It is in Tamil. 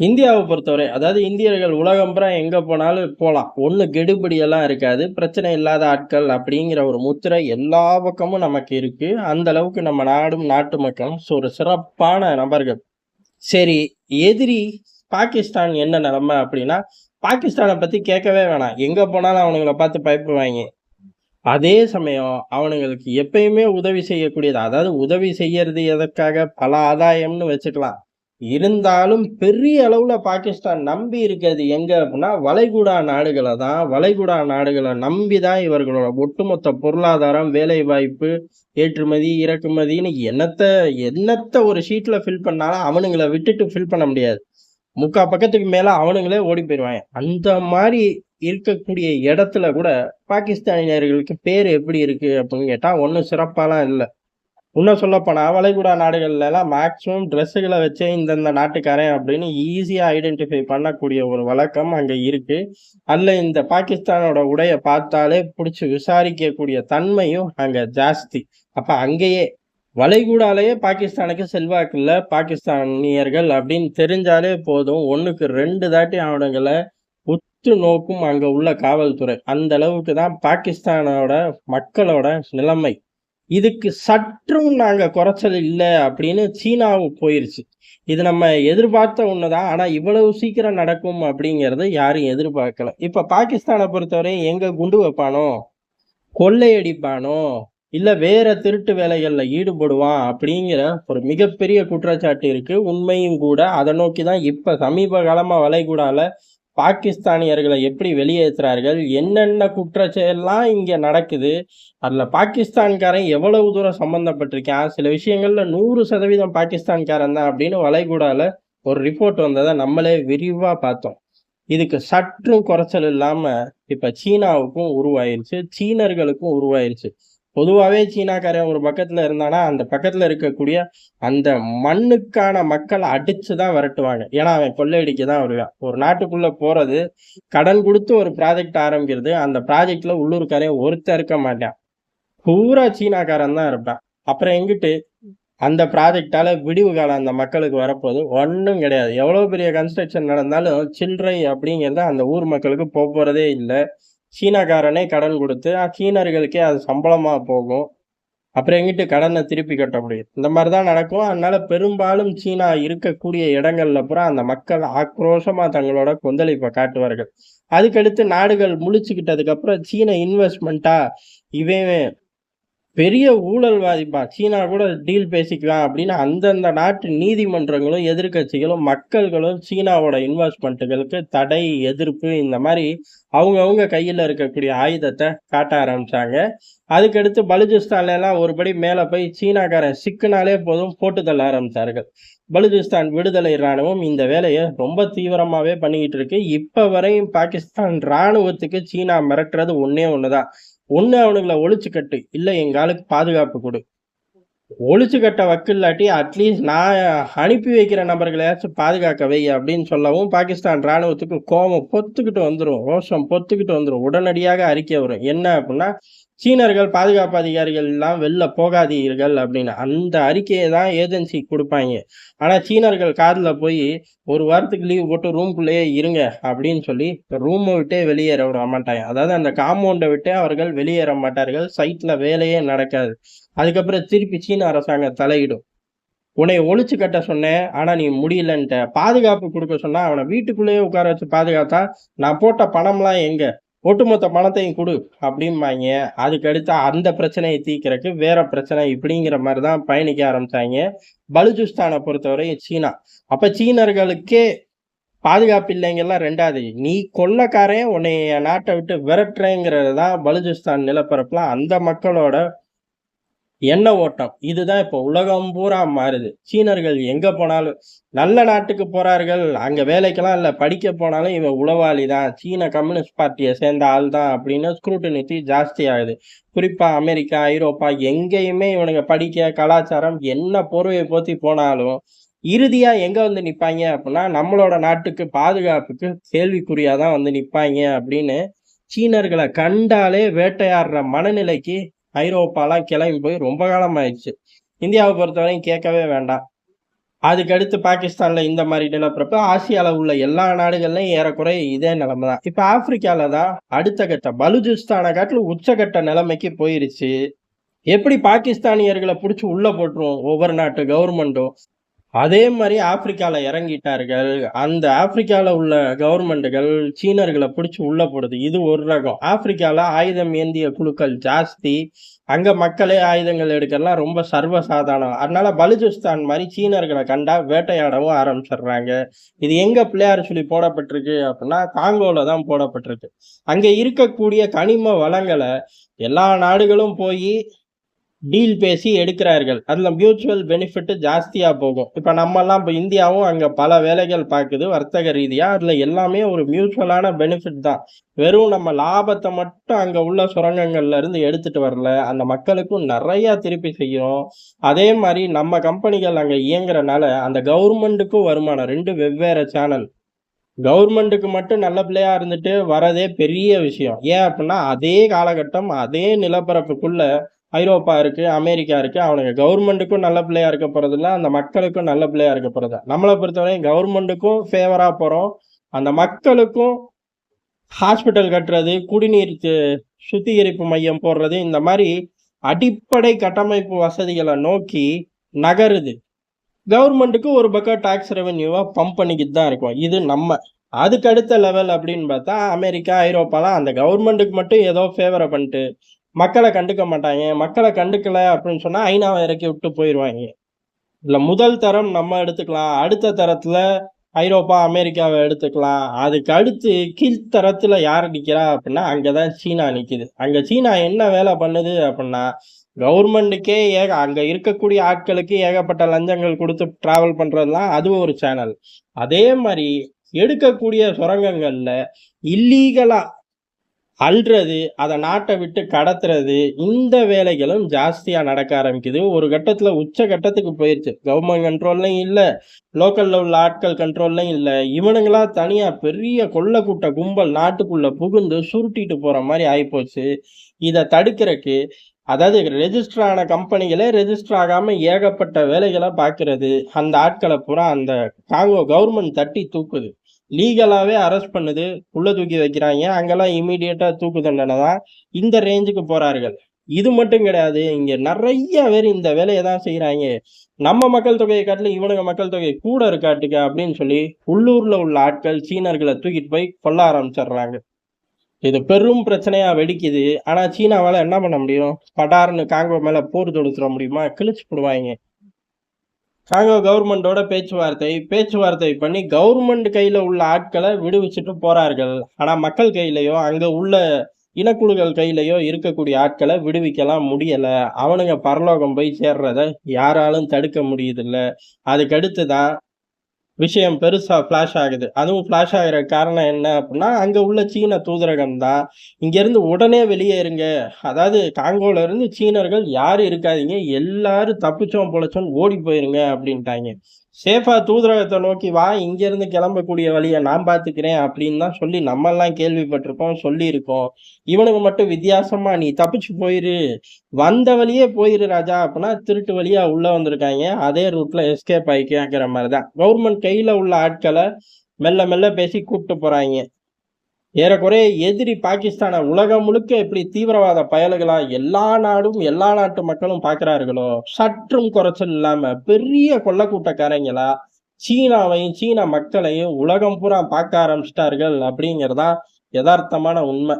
இந்தியாவை பொறுத்தவரை, அதாவது இந்தியர்கள் உலகம்புற எங்க போனாலும் போலாம். ஒண்ணும் கெடுபிடியெல்லாம் இருக்காது. பிரச்சனை இல்லாத ஆட்கள் அப்படிங்கிற ஒரு முத்திரை எல்லா பக்கமும் நமக்கு இருக்கு. அந்த அளவுக்கு நம்ம நாடும், நாட்டு மக்களும் ஒரு சிறப்பான நபர்கள். சரி, எதிரி பாகிஸ்தான் என்ன நிலைமை அப்படின்னா, பாகிஸ்தான பத்தி கேட்கவே வேணாம். எங்க போனாலும் அவனுங்கள பார்த்து பயப்படுவாய்ங்க. அதே சமயம் அவனுங்களுக்கு எப்பயுமே உதவி செய்யக்கூடியது. அதாவது உதவி செய்யறது எதற்காக? பல ஆதாயம்னு வச்சுக்கலாம். இருந்தாலும் பெரிய அளவுல பாகிஸ்தான் நம்பி இருக்கிறது எங்க அப்படின்னா, வளைகுடா நாடுகள தான். வளைகுடா நாடுகள நம்பி தான் இவர்களோட ஒட்டுமொத்த பொருளாதாரம், வேலைவாய்ப்பு, ஏற்றுமதி, இறக்குமதின்னு என்னத்த ஒரு ஷீட்ல ஃபில் பண்ணாலும் அவனுங்கள விட்டுட்டு ஃபில் பண்ண முடியாது. 3/4 பக்கத்துக்கு மேல அவனுங்களே ஓடி போயிருவாங்க. அந்த மாரி இருக்கக்கூடிய இடத்துல கூட பாகிஸ்தானியர்களுக்கு பேரு எப்படி இருக்கு அப்படின்னு கேட்டா, ஒண்ணும் சிறப்பாலாம் இல்ல. இன்னும் சொல்லப்போனா வளைகுடா நாடுகள்லலாம் மேக்ஸிமம் ட்ரெஸ்ஸுகள வச்சே இந்தந்த நாட்டுக்காரன் அப்படின்னு ஈஸியா ஐடென்டிஃபை பண்ணக்கூடிய ஒரு வழக்கம் அங்க இருக்கு. அதுல இந்த பாகிஸ்தானோட உடைய பார்த்தாலே புடிச்சு விசாரிக்கக்கூடிய தன்மையும் அங்க ஜாஸ்தி. அப்ப அங்கேயே வளைகுடாலயே பாகிஸ்தானுக்கு செல்வாக்கு இல்ல. பாகிஸ்தானியர்கள் அப்படின்னு தெரிஞ்சாலே போதும். 1க்கு 2 தாட்டி அவனுங்கள உத்து நோக்கும் அங்க உள்ள காவல்துறை. அந்த அளவுக்கு தான் பாகிஸ்தானோட மக்களோட நிலைமை. இதுக்கு சற்றும் நாங்க குறைச்சல் இல்ல அப்படின்னு சீனாவும் போயிருச்சு. இது நம்ம எதிர்பார்த்த ஒண்ணுதான். ஆனா இவ்வளவு சீக்கிரம் நடக்கும் அப்படிங்கிறது யாரும் எதிர்பார்க்கல. இப்ப பாகிஸ்தான பொறுத்தவரை எங்க குண்டு வைப்பானோ, கொள்ளையடிப்பானோ, இல்ல வேற திருட்டு வேலைகள்ல ஈடுபடுவான் அப்படிங்கிற ஒரு மிகப்பெரிய குற்றச்சாட்டு இருக்கு. உண்மையும் கூட. அதை நோக்கி தான் இப்ப சமீப காலமா வளைகுடால பாகிஸ்தானியர்களை எப்படி வெளியேற்றுறார்கள், என்னென்ன குற்றச்செயல்லாம் இங்க நடக்குது, அதுல பாகிஸ்தான்காரன் எவ்வளவு தூரம் சம்பந்தப்பட்டிருக்கான், சில விஷயங்கள்ல 100% பாகிஸ்தான்காரன் தான் அப்படின்னு வளைகுடால ஒரு ரிப்போர்ட் வந்ததை நம்மளே விரிவா பார்த்தோம். இதுக்கு சற்றும் குறைச்சல் இல்லாம இப்ப சீனாவுக்கும் உருவாயிருச்சு, சீனர்களுக்கும் உருவாயிருச்சு. பொதுவாவே சீனாக்காரன் ஒரு பக்கத்துல இருந்தானா, அந்த பக்கத்துல இருக்கக்கூடிய அந்த மண்ணுக்கான மக்கள் அடிச்சு தான் விரட்டுவாங்க. ஏன்னா, அவன் கொள்ளையடிக்க தான் வருவான். ஒரு நாட்டுக்குள்ள போறது, கடன் குடுத்து ஒரு ப்ராஜெக்ட் ஆரம்பிக்கிறது, அந்த ப்ராஜெக்ட்ல உள்ளூர்க்காரன் ஒருத்தன் இருக்க மாட்டான். பூரா சீனாக்காரன் தான் இருப்பான். அப்புறம் எங்கிட்டு அந்த ப்ராஜெக்டால விடிவு காலம் அந்த மக்களுக்கு வரப்போகுது? ஒண்ணும் கிடையாது. எவ்வளவு பெரிய கன்ஸ்ட்ரக்ஷன் நடந்தாலும் சில்லறை அப்படிங்கிறது அந்த ஊர் மக்களுக்கு போறதே இல்ல. சீனாக்காரனே கடன் குடுத்து, சீனர்களுக்கே அது சம்பளமா போகும். அப்புறம் எங்கிட்டு கடன திருப்பி கட்ட முடியும்? இந்த மாரி தான் நடக்கும். அதனால பெரும்பாலும் சீனா இருக்கக்கூடிய இடங்கள்ல பூரா அந்த மக்கள் ஆக்ரோஷமா தங்களோட கொந்தளிப்ப காட்டுவார்கள். அதுக்கடுத்து நாடுகள் முழிச்சுக்கிட்டதுக்கு அப்புறம் சீன இன்வெஸ்ட்மென்ட்டா, இவன் பெரிய ஊழல்வாதிப்பா, சீனா கூட டீல் பேசிக்கலாம் அப்படின்னு அந்தந்த நாட்டு நீதிமன்றங்களும், எதிர்க்கட்சிகளும், மக்கள்களும் சீனாவோட இன்வெஸ்ட்மென்ட்டுகளுக்கு தடை, எதிர்ப்பு இந்த மாரி அவங்கவங்க கையில இருக்கக்கூடிய ஆயுதத்த காட்ட ஆரம்பிச்சாங்க. அதுக்கடுத்து பலுசிஸ்தான்ல எல்லாம் ஒரு படி மேல போய் சீனாக்காரன் சிக்குனாலே போதும் போட்டு தள்ள ஆரம்பிச்சார்கள். பலுசிஸ்தான் விடுதலை ராணுவம் இந்த வேலைய ரொம்ப தீவிரமாவே பண்ணிக்கிட்டு இருக்கு. இப்ப வரையும் பாகிஸ்தான் ராணுவத்துக்கு சீனா மிரட்டுறது ஒண்ணே ஒண்ணுதான். ஒண்ணு அவனுங்கள ஒழிச்சு கட்டு, இல்ல எங்க ஆளுக்கு பாதுகாப்பு குடு. ஒழிச்சு கட்ட வக்கில்லாட்டி அட்லீஸ்ட் நான் அனுப்பி வைக்கிற நபர்களையாச்சும் பாதுகாக்க வை அப்படின்னு சொல்லவும் பாகிஸ்தான் ராணுவத்துக்கு கோபம் பொத்துக்கிட்டு வந்துரும். ரோஷம் பொத்துக்கிட்டு வந்துரும். உடனடியாக அறிக்கை வரும். என்ன அப்படின்னா, சீனர்கள் பாதுகாப்பு அதிகாரிகள் எல்லாம் வெளில போகாதீர்கள் அப்படின்னு. அந்த அறிக்கையை தான் ஏஜென்சி கொடுப்பாங்க. ஆனா சீனர்கள் காதுல போய் ஒரு வாரத்துக்கு லீவ் போட்டு ரூம்குள்ளேயே இருங்க அப்படின்னு சொல்லி ரூமை விட்டே வெளியேற விட மாட்டாங்க. அதாவது அந்த காம்பவுண்டை விட்டே அவர்கள் வெளியேற மாட்டார்கள். சைட்ல வேலையே நடக்காது. அதுக்கப்புறம் திருப்பி சீன அரசாங்கம் தலையிடும். உன்னைய ஒழிச்சு கட்ட சொன்னேன். ஆனா நீ முடியலன்ட்ட. பாதுகாப்பு குடுக்க சொன்னா, அவன வீட்டுக்குள்ளேயே உட்கார வச்சு பாதுகாத்தா, நான் போட்ட பணம்லாம் எங்க? ஒட்டுமொத்த பணத்தையும் குடு அப்படிம்பாய்ங்க. அதுக்கடுத்து அந்த பிரச்சனைய தீர்க்கறக்கு வேற பிரச்சனை இப்படிங்கிற மாரி தான் பயணிக்க ஆரம்பிச்சாய்ங்க. பலுசிஸ்தான பொறுத்தவரை சீனா. அப்ப சீனர்களுக்கே பாதுகாப்பு இல்லைங்கலாம் 2வது. நீ கொள்ளைக்காரன் உன்னைய நாட்ட விட்டு விரட்டுறேங்கிறது தான் பலுசிஸ்தான் நிலப்பரப்புல அந்த மக்களோட எண்ண ஓட்டம். இதுதான் இப்போ உலகம் பூரா மாறுது. சீனர்கள் எங்க போனாலும் நல்ல நாட்டுக்கு போறார்கள். அங்க வேலைக்கெல்லாம் இல்ல. படிக்க போனாலும் இவன் உளவாளி தான். சீன கம்யூனிஸ்ட் பார்ட்டிய சேர்ந்த ஆள் தான் அப்படின்னு ஸ்க்ரூட்டினிட்டி ஜாஸ்தி ஆகுது. குறிப்பா அமெரிக்கா, ஐரோப்பா எங்கேயுமே இவனுங்க படிக்க, கலாச்சாரம் என்ன போர்வைய போத்தி போனாலும், இறுதியா எங்க வந்து நிப்பாய்ங்க அப்படின்னா, நம்மளோட நாட்டுக்கு பாதுகாப்புக்கு கேள்விக்குறியா தான் வந்து நிப்பாய்ங்க அப்படின்னு சீனர்கள கண்டாலே வேட்டையாடுற மனநிலைக்கு ஐரோப்பாலாம் கிளம்பி போய் ரொம்ப காலம் ஆயிடுச்சு. இந்தியாவை பொறுத்தவரையும் கேட்கவே வேண்டாம். அதுக்கடுத்து பாகிஸ்தான்ல இந்த மாரி நிலப்பரப்பு, ஆசியால உள்ள எல்லா நாடுகள்லயும் ஏறக்குறைய இதே நிலைமை தான். இப்ப ஆப்பிரிக்கால தான் அடுத்த கட்டம் பலூச்சிஸ்தான காட்டிலும் உச்சகட்ட நிலைமைக்கு போயிருச்சு. எப்படி பாகிஸ்தானியர்கள புடிச்சு உள்ள போட்டுரும் ஒவ்வொரு நாட்டு கவர்மெண்டும். அதே மாரி ஆப்பிரிக்கால இறங்கிட்டார்கள். அந்த ஆப்பிரிக்கால உள்ள கவர்மெண்டுகள் சீனர்கள பிடிச்சு உள்ள போடுது. இது ஒரு ரகம். ஆப்பிரிக்கால ஆயுதம் ஏந்திய குழுக்கள் ஜாஸ்தி. அங்க மக்களே ஆயுதங்கள் எடுக்கலாம் ரொம்ப சர்வசாதாரணம். அதனால பலுச்சிஸ்தான் மாரி சீனர்கள கண்டா வேட்டையாடவும் ஆரம்பிச்சிடுறாங்க. இது எங்க பிள்ளையார் சொல்லி போடப்பட்டிருக்கு அப்படின்னா, காங்கோல தான் போடப்பட்டிருக்கு. அங்க இருக்கக்கூடிய கனிம வளங்கள எல்லா நாடுகளும் போயி டீல் பேசி எடுக்கிறார்கள். அதுல மியூச்சுவல் பெனிஃபிட் ஜாஸ்தியா போகும். இப்ப நம்மலாம் இப்ப இந்தியாவும் அங்க பல வேலைகள் பாக்குது வர்த்தக ரீதியா. அதுல எல்லாமே ஒரு மியூச்சுவலான பெனிஃபிட் தான். வெறும் நம்ம லாபத்த மட்டும் அங்க உள்ள சுரங்கங்கள்ல இருந்து எடுத்துட்டு வரல. அந்த மக்களுக்கும் நெறைய திருப்பி செய்யும். அதே மாரி நம்ம கம்பெனிகள் அங்க இயங்குறனால அந்த கவர்மெண்ட்டுக்கும் வருமானம். 2 வெவ்வேற சேனல். கவர்மெண்ட்டுக்கு மட்டும் நல்ல பிள்ளையா இருந்துட்டு வரதே பெரிய விஷயம். ஏன் அப்டின்னா, அதே காலகட்டம், அதே நிலப்பரப்புக்குள்ள ஐரோப்பா இருக்கு, அமெரிக்கா இருக்கு. அவனுங்க கவர்மெண்ட்டுக்கும் நல்ல பிள்ளையா இருக்க போறதில்ல. அந்த மக்களுக்கும் நல்ல பிள்ளையா இருக்க போறதில்ல. நம்மள பொறுத்தவரையும் கவர்மெண்ட்டுக்கும் ஃபேவரா போறோம். அந்த மக்களுக்கும் ஹாஸ்பிட்டல் கட்டுறது, குடிநீர் சுத்திகரிப்பு மையம் போடுறது, இந்த மாரி அடிப்படை கட்டமைப்பு வசதிகள நோக்கி நகருது. கவர்மெண்ட்டுக்கு ஒரு பக்கம் டாக்ஸ் ரெவென்யூவா பம்ப் பண்ணிக்கிட்டு தான் இருக்கும். இது நம்ம. அதுக்கு அடுத்த லெவல் அப்படின்னு பார்த்தா, அமெரிக்கா, ஐரோப்பாலாம் அந்த கவர்மெண்ட்டுக்கு மட்டும் ஏதோ ஃபேவர பண்ணிட்டு, மக்கள கண்டுக்க மாட்டாய்ங்க. மக்கள கண்டுக்கல அப்படின்னு சொன்னா, ஐநாவ இறக்கி விட்டு போயிருவாய்ங்க. இதுல முதல் தரம் நம்ம எடுத்துக்கலாம். அடுத்த தரத்துல ஐரோப்பா, அமெரிக்காவ எடுத்துக்கலாம். அதுக்கு அடுத்து கீழ்த்தரத்துல யார் நிக்கிறா அப்படின்னா, அங்க தான் சீனா நிக்குது. அங்க சீனா என்ன வேலை பண்ணுது அப்படின்னா, கவர்மெண்ட்டுக்கே அங்க இருக்கக்கூடிய ஆட்களுக்கு ஏகப்பட்ட லஞ்சங்கள் குடுத்து டிராவல் பண்றதெல்லாம் அது ஒரு சேனல். அதே மாரி எடுக்கக்கூடிய சுரங்கங்கள்ல இல்லீகலா அள்றது, அத நாட்ட விட்டு கடத்துறது, இந்த வேலைகளும் ஜாஸ்தியா நடக்க ஆரம்பிக்குது. ஒரு கட்டத்துல உச்ச கட்டத்துக்கு போயிருச்சு. கவர்மெண்ட் கண்ட்ரோல்லயும் இல்ல, லோக்கல்ல உள்ள ஆட்கள் கண்ட்ரோல்லயும் இல்ல. இவனுங்களா தனியா பெரிய கொள்ள கூட்ட கும்பல் நாட்டுக்குள்ள புகுந்து சுருட்டிட்டு போற மாரி ஆயிப்போச்சு. இத தடுக்கிறக்கு அதாவது ரெஜிஸ்டர் ஆன கம்பெனிகளே ரெஜிஸ்டர் ஆகாம ஏகப்பட்ட வேலைகள பார்க்கிறது. அந்த ஆட்கள பூரா அந்த காங்கோ கவர்மெண்ட் தட்டி தூக்குது. லீகலாவே அரெஸ்ட் பண்ணுது. உள்ள தூக்கி வைக்கிறாய்ங்க. அங்கெல்லாம் இம்மீடியட்டா தூக்கு தண்டனை தான். இந்த ரேஞ்சுக்கு போறார்கள். இது மட்டும் கிடையாது. இங்க நெறைய பேரு இந்த வேலைய தான் செய்றாய்ங்க. நம்ம மக்கள் தொகைய காட்டிலும் இவனுங்க மக்கள் தொகை கூட இருக்காட்டுக்க அப்படின்னு சொல்லி, உள்ளூர்ல உள்ள ஆட்கள் சீனர்கள தூக்கிட்டு போய் கொல்ல ஆரம்பிச்சர்றாங்க. இது பெரும் பிரச்சனையா வெடிக்குது. ஆனா சீனாவால என்ன பண்ண முடியும்? படார்ன்னு காங்கோ மேல போர் தொடுத்துற முடியுமா? கிழிச்சு புடுவாய்ங்க. காங்கோ கவர்மெண்டோட பேச்சுவார்த்தை பண்ணி கவர்மெண்ட் கையில உள்ள ஆட்கள விடுவிச்சுட்டு போறார்கள். ஆனா மக்கள் கையிலயோ, அங்க உள்ள இனக்குழுக்கள் கையிலயோ இருக்கக்கூடிய ஆட்கள விடுவிக்கலாம் முடியல. அவனுங்க பரலோகம் போய் சேர்றத யாராலும் தடுக்க முடியுதில்ல. அதுக்கடுத்து தான் விஷயம் பெருசா ஃபிளாஷ் ஆகுது. அதுவும் ஃபிளாஷ் ஆகுற காரணம் என்ன அப்டின்னா, அங்க உள்ள சீன தூதரகம் தான், "இங்கேருந்து உடனே வெளியேறுங்க. அதாவது காங்கோல இருந்து சீனர்கள் யாரும் இருக்காதீங்க. எல்லாரும் தப்பிச்சோம் பொழச்சோம்ன்னு ஓடி போயிருங்க" அப்டின்ட்டாய்ங்க. சேஃபா தூதரகத்த நோக்கி வா, இங்கேருந்து கிளம்பக்கூடிய வழிய நான் பார்த்துக்கிறேன் அப்படின்னு தான் சொல்லி நம்மல்லாம் கேள்விப்பட்டிருக்கோம், சொல்லியிருக்கோம். இவனுங்க மட்டும் வித்தியாசமா, "நீ தப்பிச்சு போயிரு. வந்த வழியே போயிரு ராஜா" அப்பன்னா திருட்டு வழியா உள்ள வந்திருக்காய்ங்க. அதே ரூட்ல எஸ்கேப் ஆயிக்கங்கிற மாரி தான். கவர்மெண்ட் கையில உள்ள ஆட்கள மெல்ல மெல்ல பேசி கூப்ட்டு போறாய்ங்க. ஏறக்குறைய எதிரி பாகிஸ்தான உலகம் முழுக்க எப்படி தீவிரவாத பயலுகளா எல்லா நாடும், எல்லா நாட்டு மக்களும் பார்க்கிறார்களோ, சற்றும் குறைச்சல் இல்லாம பெரிய கொள்ளக்கூட்டக்காரங்களா சீனாவையும், சீன மக்களையும் உலகம் பூரா பார்க்க ஆரம்பிச்சுட்டார்கள் அப்படிங்கிறது தான் எதார்த்தமான உண்மை.